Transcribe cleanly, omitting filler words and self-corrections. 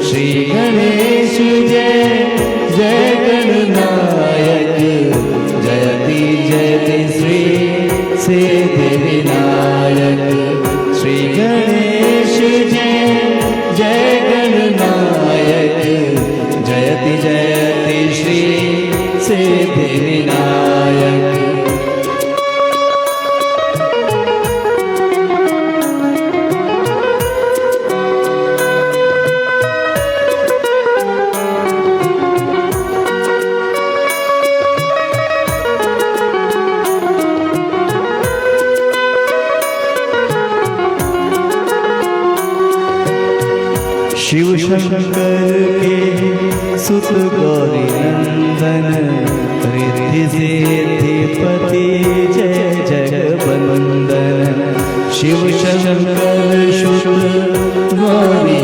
श्री गणेश जय जय गणनायक जयति जयति श्री सिद्धिविनायक श्री गणेश जय जय गणनायक जयति जयति श्री सिद्धिविनायक शिव शंकर के सुत गौरी नंदन रिद्धि सिद्धिपति जय जगवंदन शिव शंकर सुत गौरी